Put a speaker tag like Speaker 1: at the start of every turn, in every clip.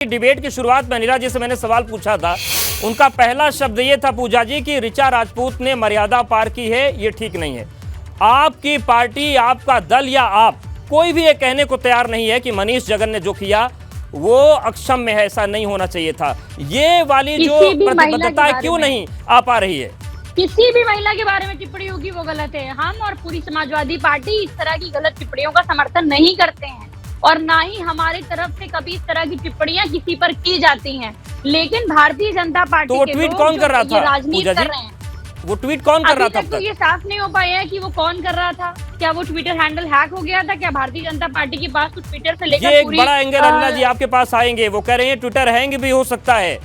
Speaker 1: Debate की शुरुआत में अनिला जी से मैंने सवाल पूछा था, उनका पहला शब्द ये था पूजा जी कि ऋचा राजपूत ने मर्यादा पार की है, ये ठीक नहीं है। आपकी पार्टी, आपका दल या आप कोई भी ये कहने को तैयार नहीं है कि मनीष जगन ने जो किया वो अक्षम में है, ऐसा नहीं होना चाहिए था। ये वाली जो प्रतिबद्धता क्यों नहीं आ पा रही है?
Speaker 2: किसी भी महिला के बारे में टिप्पणी होगी वो गलत है। हम और पूरी समाजवादी पार्टी इस तरह की गलत टिप्पणियों का समर्थन नहीं करते हैं और ना ही हमारी तरफ से कभी इस तरह की टिप्पणियां किसी पर की जाती हैं। लेकिन भारतीय जनता पार्टी
Speaker 1: तो ट्वीट कौन कर रहा था
Speaker 2: राजनीति कर रहे हैं,
Speaker 1: वो ट्वीट कौन कर रहा था?
Speaker 2: तो ये साफ नहीं हो पाया है कि वो कौन कर रहा था। क्या वो ट्विटर हैंडल हैक हो गया था? क्या भारतीय जनता पार्टी के पास तो ट्विटर से लेकर
Speaker 1: ये एक बड़ा एंगल अनिला जी आपके पास आएंगे। वो कह रहे हैं ट्विटर हैंग भी हो सकता है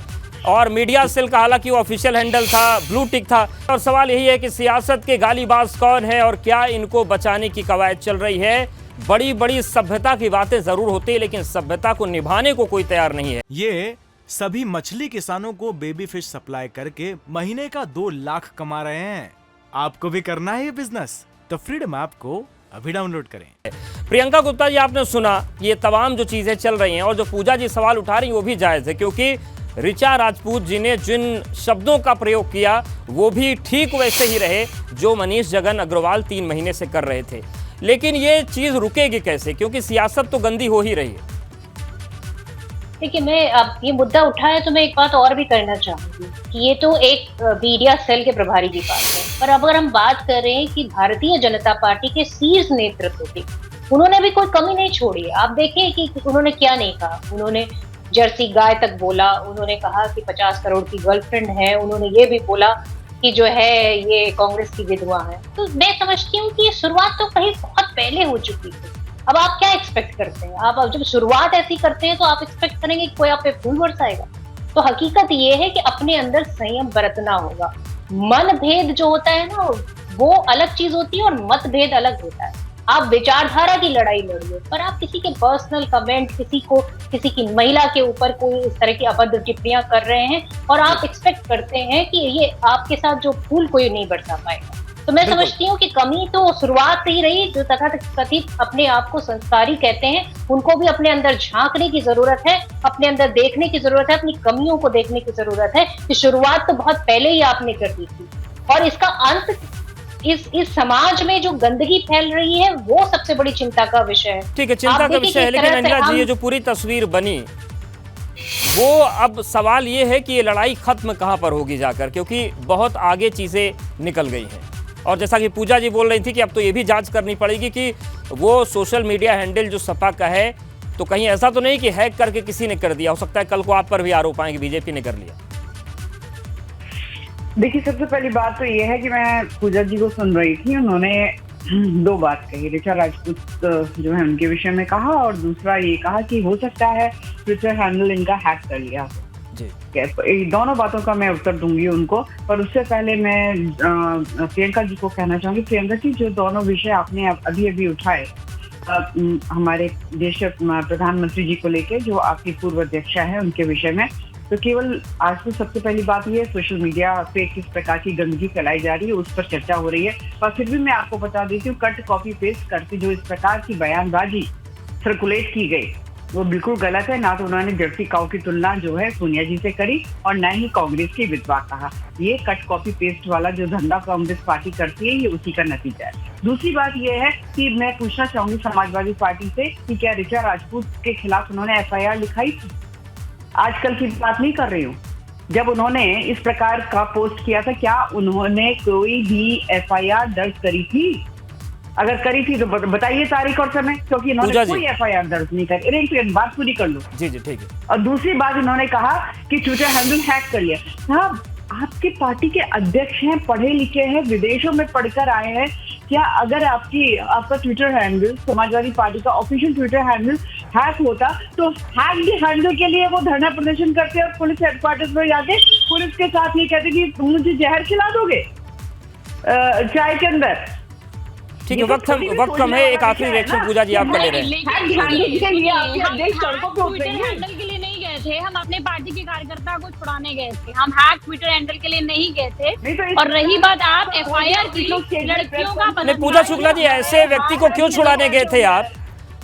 Speaker 1: और मीडिया सेल का हालांकि वो ऑफिशियल हैंडल था, ब्लू टिक था। और सवाल यही है कि सियासत के गालीबाज कौन है और क्या इनको बचाने की कवायद चल रही है? बड़ी बड़ी सभ्यता की बातें जरूर होती है लेकिन सभ्यता को निभाने को कोई तैयार नहीं है।
Speaker 3: ये सभी मछली किसानों को बेबी फिश सप्लाई करके महीने का 2 लाख कमा रहे हैं। आपको भी करना है ये बिजनेस? तो फ्रीडम ऐप को अभी डाउनलोड करें।
Speaker 1: प्रियंका गुप्ता जी, आपने सुना ये तमाम जो चीजें चल रही हैं और जो पूजा जी सवाल उठा रही हैं वो भी जायज है, क्योंकि ऋचा राजपूत जी ने जिन शब्दों का प्रयोग किया वो भी ठीक वैसे ही रहे जो मनीष जगन अग्रवाल 3 महीने से कर रहे थे। लेकिन ये चीज रुकेगी कैसे, क्योंकि सियासत तो गंदी हो ही रही है।
Speaker 4: देखिए, मैं अब ये मुद्दा उठा है तो मैं एक बात और भी करना चाहूंगी कि ये तो एक मीडिया सेल के प्रभारी की बात है, पर अब अगर हम बात करें कि भारतीय जनता पार्टी के शीर्ष नेतृत्व की, उन्होंने भी कोई कमी नहीं छोड़ी। आप देखिए कि उन्होंने क्या नहीं कहा। उन्होंने जर्सी गाय तक बोला, उन्होंने कहा कि 50 करोड़ की गर्लफ्रेंड है, उन्होंने ये भी बोला कि जो है ये कांग्रेस की विधवा है। तो मैं समझती हूँ कि ये शुरुआत तो कहीं बहुत पहले हो चुकी थी। अब आप क्या एक्सपेक्ट करते हैं? आप जब शुरुआत ऐसी करते हैं तो आप एक्सपेक्ट करेंगे कि कोई आप पे फूल बरसाएगा? तो हकीकत ये है कि अपने अंदर संयम बरतना होगा। मनभेद जो होता है ना वो अलग चीज होती है और मतभेद अलग होता है। आप विचारधारा की लड़ाई लड़िए, पर आप किसी के पर्सनल कमेंट, किसी की महिला के ऊपर कोई इस तरह की अभद्र टिप्पणियां कर रहे हैं और आप एक्सपेक्ट करते हैं कि ये आपके साथ जो फूल कोई नहीं बरसा पाएगा। तो मैं समझती हूँ कि कमी तो शुरुआत से ही रही। जो तथाकथित अपने आप को संस्कारी कहते हैं, उनको भी अपने अंदर झांकने की जरूरत है, अपने अंदर देखने की जरूरत है, अपनी कमियों को देखने की जरूरत है कि शुरुआत तो बहुत पहले ही आपने कर दी थी और इसका अंत इस समाज में जो गंदगी फैल रही है वो सबसे बड़ी चिंता का विषय है।
Speaker 1: ठीक है, चिंता का विषय है। लेकिन अनिला जी, ये जो पूरी तस्वीर बनी वो अब सवाल ये है कि ये लड़ाई खत्म कहां पर होगी जाकर, क्योंकि बहुत आगे चीजें निकल गई हैं। और जैसा कि पूजा जी बोल रही थी कि अब तो ये भी जांच करनी पड़ेगी कि वो सोशल मीडिया हैंडल जो सपा का है तो कहीं ऐसा तो नहीं कि हैक करके किसी ने कर दिया। हो सकता है कल को आप पर भी आरोप आए कि बीजेपी ने कर लिया।
Speaker 5: देखिए, सबसे पहली बात तो ये है कि मैं पूजा जी को सुन रही थी, उन्होंने 2 बात कही। ऋचा राजपूत जो है उनके विषय में कहा और दूसरा ये कहा कि हो सकता है ट्विटर हैंडल इनका हैक कर लिया जी। दोनों बातों का मैं उत्तर दूंगी उनको, पर उससे पहले मैं प्रियंका जी को कहना चाहूंगी। प्रियंका जी, जो दोनों विषय आपने अभी अभी उठाए हमारे देश के प्रधानमंत्री जी को लेके, जो आपकी पूर्व अध्यक्षा है, उनके विषय में, तो केवल आज तो सबसे पहली बात ये है सोशल मीडिया पे किस प्रकार की गंदगी फैलाई जा रही है उस पर चर्चा हो रही है। पर फिर भी मैं आपको बता देती हूँ, कट कॉपी पेस्ट करके जो इस प्रकार की बयानबाजी सर्कुलेट की गई वो बिल्कुल गलत है। ना तो उन्होंने जर्सी काऊ की तुलना जो है सोनिया जी से करी और ना ही कांग्रेस की विधवा कहा। ये कट कॉपी पेस्ट वाला जो धंधा कांग्रेस पार्टी करती है ये उसी का नतीजा है। दूसरी बात ये है कि मैं पूछना चाहूंगी समाजवादी पार्टी से कि क्या ऋचा राजपूत के खिलाफ उन्होंने FIR लिखाई थी? आजकल की बात नहीं कर रही हूँ। जब उन्होंने इस प्रकार का पोस्ट किया था, क्या उन्होंने कोई भी FIR दर्ज करी थी? अगर करी थी तो बताइए तारीख और समय, क्योंकि इन्होंने कोई FIR दर्ज नहीं करी। एक बात पूरी कर लो।
Speaker 1: जी जी, ठीक है। और
Speaker 5: दूसरी बात, इन्होंने कहा कि ट्विटर हैंडल हैक कर लिया। साहब, आपके पार्टी के अध्यक्ष हैं, पढ़े लिखे हैं, विदेशों में पढ़कर आए हैं। क्या अगर आपका ट्विटर हैंडल, समाजवादी पार्टी का ऑफिशियल ट्विटर हैंडल हैक होता तो हैक हैंडल के लिए वो धरना प्रदर्शन करते और पुलिस हेडक्वार्टर्स में जाके पुलिस के साथ ये कहते कि मुझे जहर खिला दोगे चाय के अंदर?
Speaker 1: ठीक है, वक्त कम है। एक आखिरी रिएक्शन पूजा जी आप कर ले रहे हैं।
Speaker 2: हम अपने पार्टी के कार्यकर्ता को छुड़ाने गए थे, हम हैक ट्विटर हैंडल के लिए नहीं गए थे। और रही बात आप FIR की, लड़कियों का
Speaker 1: पूजा शुक्ला जी, ऐसे व्यक्ति को क्यों छुड़ाने गए थे आप?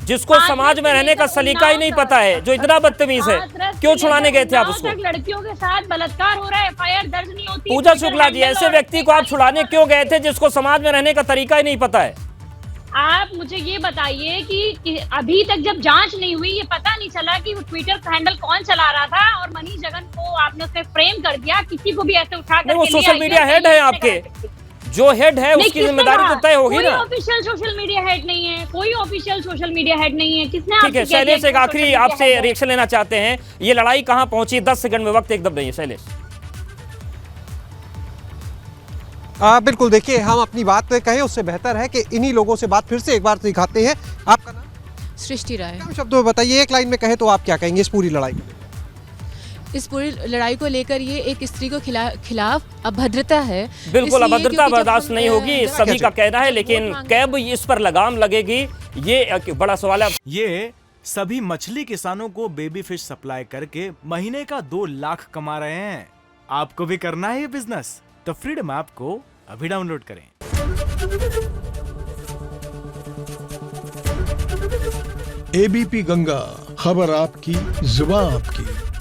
Speaker 1: जिसको समाज में रहने का सलीका ही नहीं पता है, जो इतना बदतमीज है, क्यों छुड़ाने गए थे आप उसको?
Speaker 2: लड़कियों के साथ बलात्कार हो रहा है, FIR दर्ज नहीं होती।
Speaker 1: पूजा शुक्ला जी, ऐसे व्यक्ति को आप छुड़ाने क्यों गए थे जिसको समाज में रहने का तरीका ही नहीं पता है?
Speaker 2: आप मुझे ये बताइए कि अभी तक जब जांच नहीं हुई, ये पता नहीं चला कि वो ट्विटर हैंडल कौन चला रहा था और मनीष जगन को आपने उसमें फ्रेम कर दिया, किसी को भी ऐसे उठा कर
Speaker 1: वो सोशल मीडिया हेड है आपके, जो हेड है उसकी जिम्मेदारी तो तय होगी ना।
Speaker 2: कोई ऑफिशियल सोशल मीडिया हेड नहीं है, कोई ऑफिशियल सोशल मीडिया हेड नहीं है। किसने?
Speaker 1: ठीक है शैलेश, एक आखिरी आपसे रिएक्शन लेना चाहते हैं, ये लड़ाई कहां पहुंची? 10 सेकंड में, वक्त एकदम नहीं है शैलेश।
Speaker 6: बिल्कुल, देखिए हम अपनी बात कहें उससे बेहतर है कि इन्हीं लोगों से बात फिर से एक बार दिखाते हैं। आपका नाम?
Speaker 7: सृष्टि राय।
Speaker 6: कम शब्दों में बताइए, एक लाइन में कहें तो आप क्या कहेंगे इस पूरी लड़ाई में?
Speaker 7: इस पूरी लड़ाई को लेकर ये एक स्त्री को खिलाफ अभद्रता है।
Speaker 1: बिल्कुल,
Speaker 7: इसलिए
Speaker 1: अभद्रता
Speaker 7: क्योंकि जब
Speaker 1: बर्दाश्त
Speaker 7: हम,
Speaker 1: नहीं होगी, सभी का कहना है, लेकिन कब इस पर लगाम लगेगी, ये एक बड़ा सवाल है।
Speaker 3: ये सभी मछली किसानों को बेबी फिश सप्लाई करके महीने का 2 लाख कमा रहे हैं। आपको भी करना है ये बिजनेस? तो फ्रीडम ऐप को अभी डाउनलोड करें।
Speaker 8: ABP गंगा, खबर आपकी, जुबान आपकी।